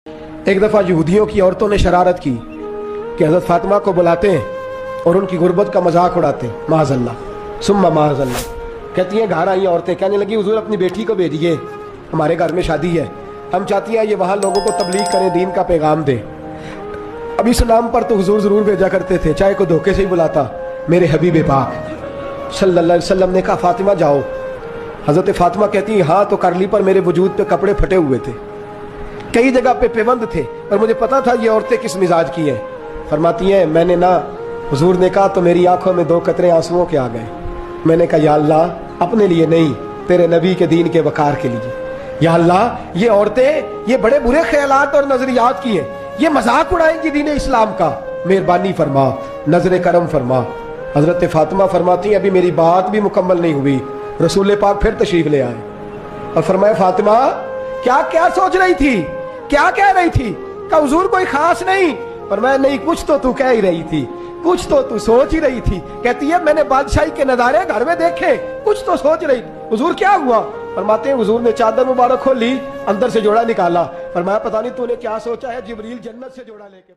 ایک دفعہ یہودیوں کی عورتوں نے شرارت کی کہ حضرت فاطمہ کو بلاتے ہیں اور ان کی غربت کا مذاق اڑاتے ہیں، معاذ اللہ ثم معاذ اللہ۔ کہتی ہیں گھر آئی عورتیں، کہنے لگی حضور اپنی بیٹی کو بھیجیے، ہمارے گھر میں شادی ہے، ہم چاہتی ہیں یہ وہاں لوگوں کو تبلیغ کریں، دین کا پیغام دیں۔ اب اسلام پر تو حضور ضرور بھیجا کرتے تھے، چاہے کوئی دھوکے سے ہی بلاتا۔ میرے حبیب پاک صلی اللہ علیہ وسلم نے کہا فاطمہ جاؤ۔ حضرت فاطمہ کہتی ہیں ہاں تو کر لی، پر میرے وجود پہ کپڑے پھٹے ہوئے تھے، کئی جگہ پہ پیوند تھے، اور مجھے پتا تھا یہ عورتیں کس مزاج کی ہیں۔ فرماتی ہیں میں نے نہ، حضور نے کہا تو میری آنکھوں میں 2 قطرے آنسوؤں کے آ گئے۔ میں نے کہا یا اللہ اپنے لیے نہیں، تیرے نبی کے دین کے وقار کے لیے، یا اللہ یہ عورتیں یہ بڑے برے خیالات اور نظریات کی ہیں، یہ مذاق اڑائیں گی دین اسلام کا، مہربانی فرما، نظر کرم فرما۔ حضرت فاطمہ فرماتی ہیں ابھی میری بات بھی مکمل نہیں ہوئی، رسول پاک پھر تشریف لے آئے اور فرمایا فاطمہ کیا سوچ رہی تھی، کیا کہہ رہی تھی؟ کہ حضور کوئی خاص نہیں۔ فرمایا نہیں، کچھ تو کہہ ہی رہی تھی، کچھ تو سوچ ہی رہی تھی۔ کہتی ہے میں نے بادشاہی کے نظارے گھر میں دیکھے، کچھ تو سوچ رہی تھی۔ حضور کیا ہوا؟ فرماتے ہیں حضور نے چادر مبارک کھولی، اندر سے جوڑا نکالا، فرمایا پتہ نہیں تو نے کیا سوچا ہے، جبریل جنت سے جوڑا لے کے